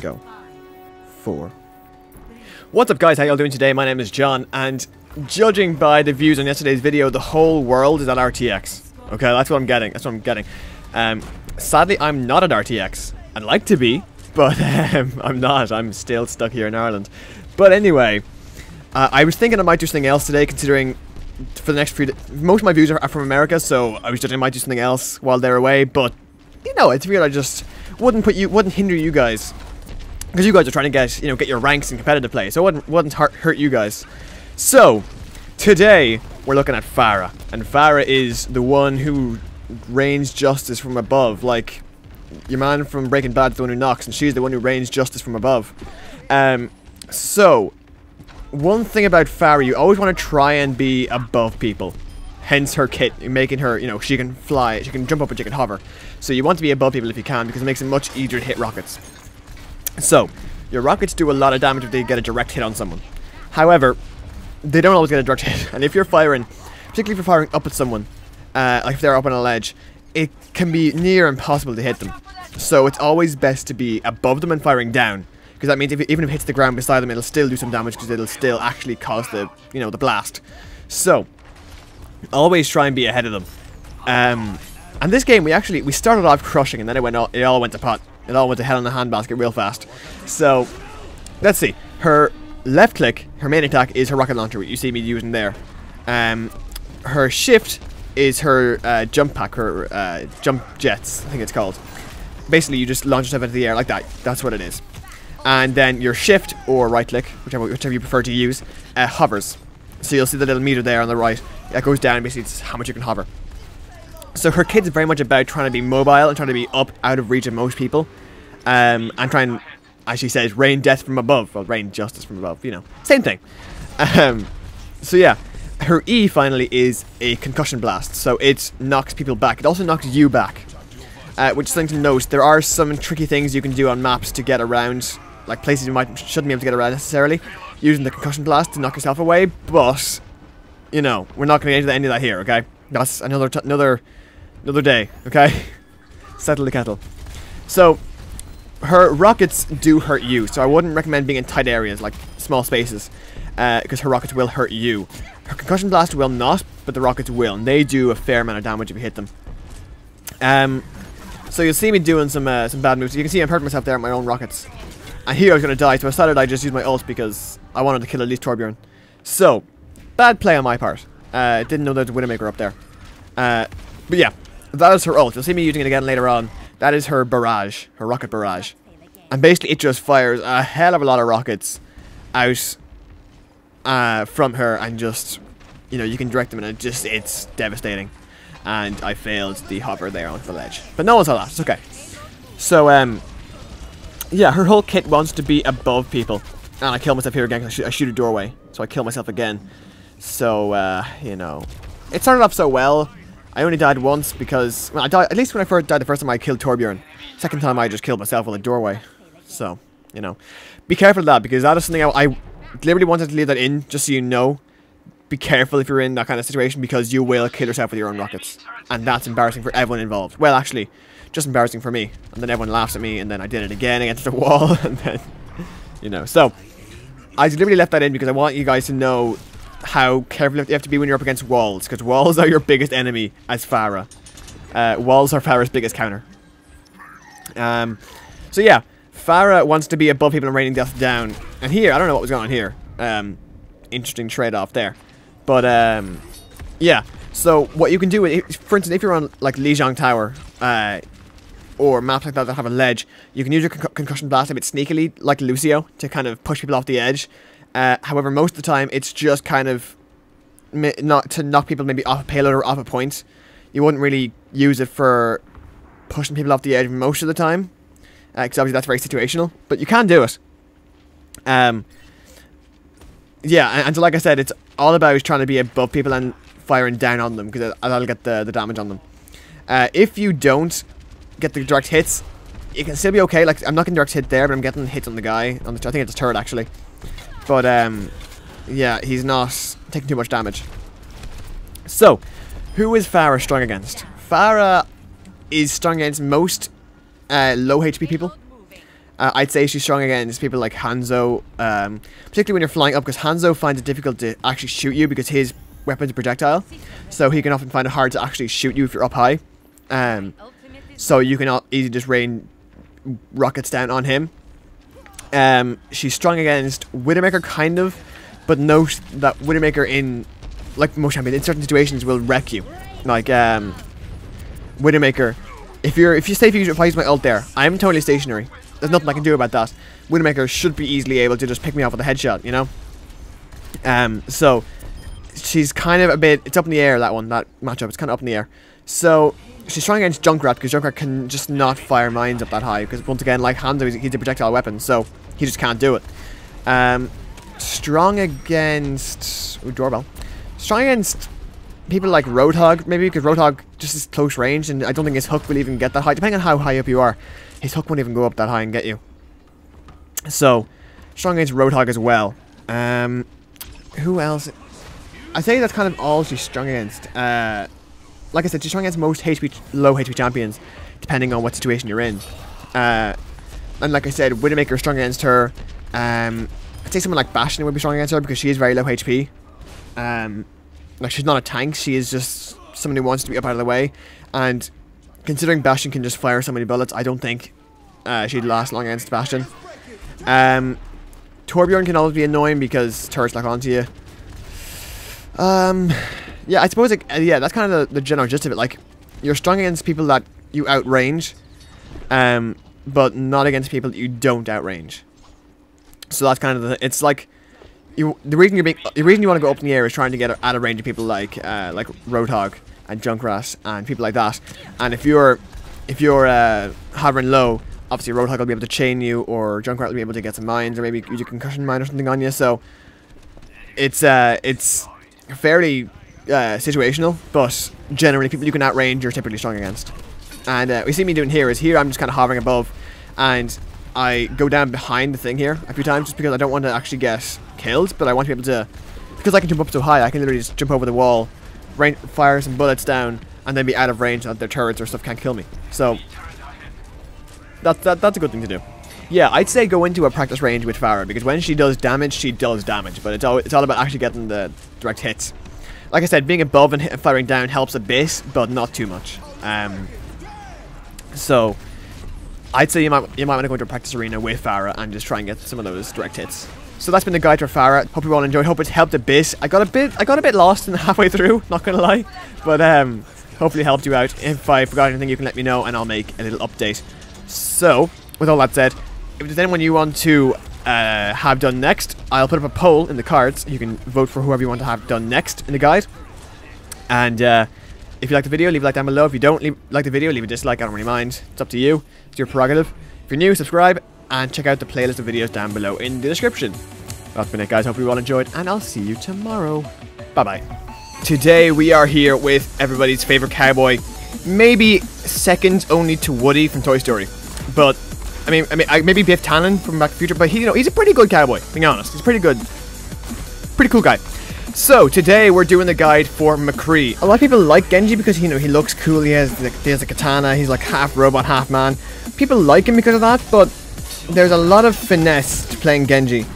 Go. 4. What's up, guys? How y'all doing today? My name is John, and judging by the views on yesterday's video, the whole world is at RTX. Okay, that's what I'm getting. That's what I'm getting. Sadly, I'm not at RTX. I'd like to be, but I'm not. I'm still stuck here in Ireland. But anyway, I was thinking I might do something else today, considering for the next few most of my views are from America, so I was judging I might do something else while they're away. But you know, it's weird. I just wouldn't hinder you guys, because you guys are trying to get your ranks in competitive play, so it wouldn't hurt you guys. So today we're looking at Pharah, and Pharah is the one who rains justice from above. Like your man from Breaking Bad is the one who knocks, and she's the one who rains justice from above. So one thing about Pharah, you always want to try and be above people. Hence her kit, making her, she can fly, she can jump up and she can hover. So you want to be above people if you can, because it makes it much easier to hit rockets. So, your rockets do a lot of damage if they get a direct hit on someone. However, they don't always get a direct hit. And if you're firing, particularly if you're firing up at someone, like if they're up on a ledge, it can be near impossible to hit them. So it's always best to be above them and firing down. Because that means even if it hits the ground beside them, it'll still do some damage, because it'll still actually cause the blast. So always try and be ahead of them. And this game, we started off crushing, and then it all went to pot. It all went to hell in a handbasket real fast. So let's see. Her left click, her main attack, is her rocket launcher, what you see me using there. Her shift is her jump pack, her jump jets, I think it's called. Basically, you just launch yourself into the air like that. That's what it is. And then your shift, or right click, whichever you prefer to use, hovers. So you'll see the little meter there on the right. That goes down, basically it's how much you can hover. So her kit's very much about trying to be mobile and trying to be up, out of reach of most people. And try and, as she says, rain death from above. Well, rain justice from above, same thing. So yeah, her E finally is a concussion blast. So it knocks people back. It also knocks you back. Which is something to note. There are some tricky things you can do on maps to get around, like places you shouldn't be able to get around necessarily, using the concussion blast to knock yourself away. But we're not going to get into any of that here, okay? That's another day, okay? Settle the kettle. So her rockets do hurt you, so I wouldn't recommend being in tight areas, like small spaces, because her rockets will hurt you. Her concussion blast will not, but the rockets will, and they do a fair amount of damage if you hit them. So you'll see me doing some bad moves. You can see I'm hurting myself there at my own rockets. And here I was going to die, so I decided I'd just use my ult because I wanted to kill at least Torbjorn. So, bad play on my part. Didn't know there was a Widowmaker up there. But yeah, that is her ult. You'll see me using it again later on. That is her barrage, her rocket barrage. And basically it just fires a hell of a lot of rockets out from her, and just, you can direct them, and it's devastating. And I failed the hover there onto the ledge. But no one saw that, it's okay. So, yeah, her whole kit wants to be above people. And I kill myself here again because I shoot a doorway. So I kill myself again. So, it started off so well. I only died once because, well, I died, at least when I first died the first time I killed Torbjorn. Second time I just killed myself with a doorway. So, be careful of that, because that is something I deliberately wanted to leave that in, just so you know. Be careful if you're in that kind of situation, because you will kill yourself with your own rockets. And that's embarrassing for everyone involved. Well, actually, just embarrassing for me. And then everyone laughs at me, and then I did it again against the wall, and then, So, I deliberately left that in because I want you guys to know how careful you have to be when you're up against walls, because walls are your biggest enemy as Pharah. Walls are Pharah's biggest counter. So yeah, Pharah wants to be above people and raining death down. And here, I don't know what was going on here. Interesting trade-off there. But, yeah. So, what you can do, for instance, if you're on, like, Lijiang Tower, or maps like that that have a ledge, you can use your concussion blast a bit sneakily, like Lucio, to kind of push people off the edge. However, most of the time, it's just kind of not to knock people maybe off a payload or off a point. You wouldn't really use it for pushing people off the edge most of the time, because obviously that's very situational, but you can do it. Yeah, and so like I said, it's all about trying to be above people and firing down on them, because that'll get the damage on them. If you don't get the direct hits, it can still be okay. Like, I'm not getting direct hit there, but I'm getting hits on the guy. I think it's a turret, actually. But, yeah, he's not taking too much damage. So, who is Pharah strong against? Pharah is strong against most low HP people. I'd say she's strong against people like Hanzo, particularly when you're flying up, because Hanzo finds it difficult to actually shoot you because his weapon's a projectile. So he can often find it hard to actually shoot you if you're up high. So you can easily just rain rockets down on him. She's strong against Widowmaker, kind of, but note that Widowmaker in, like most champions, in certain situations will wreck you. Like Widowmaker, if you say if I use my ult there, I'm totally stationary. There's nothing I can do about that. Widowmaker should be easily able to just pick me off with a headshot, you know. So she's kind of a bit. It's up in the air, that matchup. It's kind of up in the air. So she's strong against Junkrat because Junkrat can just not fire mines up that high. Because once again, like Hanzo, he's a projectile weapon, so he just can't do it. Strong against Doorbell. Strong against people like Roadhog, maybe, because Roadhog just is close range, and I don't think his hook will even get that high. Depending on how high up you are, his hook won't even go up that high and get you. So strong against Roadhog as well. Who else? I think that's kind of all she's strong against. Like I said, she's strong against most low HP champions, depending on what situation you're in. And like I said, Widowmaker is strong against her. I'd say someone like Bastion would be strong against her because she is very low HP. Like, she's not a tank, she is just someone who wants to be up out of the way. And considering Bastion can just fire so many bullets, I don't think she'd last long against Bastion. Torbjorn can always be annoying because turrets lock onto you. Yeah, I suppose, like, yeah, that's kind of the general gist of it. Like, you're strong against people that you outrange, but not against people that you don't outrange. So that's kind of it's like, the reason you want to go up in the air is trying to get out of range of people like Roadhog and Junkrat and people like that. And if you're hovering low, obviously Roadhog will be able to chain you, or Junkrat will be able to get some mines, or maybe use a concussion mine or something on you. So it's fairly situational, but generally people you can outrange you're typically strong against. And we see me doing here is I'm just kind of hovering above, and I go down behind the thing here a few times just because I don't want to actually get killed, but I want to be able to, because I can jump up so high, I can literally just jump over the wall, fire some bullets down, and then be out of range so that their turrets or stuff can't kill me. So that's a good thing to do. Yeah, I'd say go into a practice range with Pharah, because when she does damage, but it's all about actually getting the direct hits. Like I said, being above and firing down helps a bit, but not too much. So I'd say you might want to go into a practice arena with Pharah and just try and get some of those direct hits. So that's been the guide for Pharah. Hope you all enjoyed. Hope it's helped a bit. I got a bit lost in halfway through, not gonna lie, but hopefully it helped you out. If I forgot anything, you can let me know and I'll make a little update. So with all that said, if there's anyone you want to have done next, I'll put up a poll in the cards. You can vote for whoever you want to have done next in the guide. And if you like the video, leave a like down below. If you don't like the video, leave a dislike. I don't really mind. It's up to you. It's your prerogative. If you're new, subscribe and check out the playlist of videos down below in the description. That's been it, guys. Hope you all enjoyed, and I'll see you tomorrow. Bye-bye. Today we are here with everybody's favorite cowboy, maybe second only to Woody from Toy Story, but I mean, maybe Biff Tannen from Back to the Future, but he's a pretty good cowboy, being honest. He's pretty good. Pretty cool guy. So, today we're doing the guide for McCree. A lot of people like Genji because, he looks cool, he has a katana, he's like half robot, half man. People like him because of that, but there's a lot of finesse to playing Genji.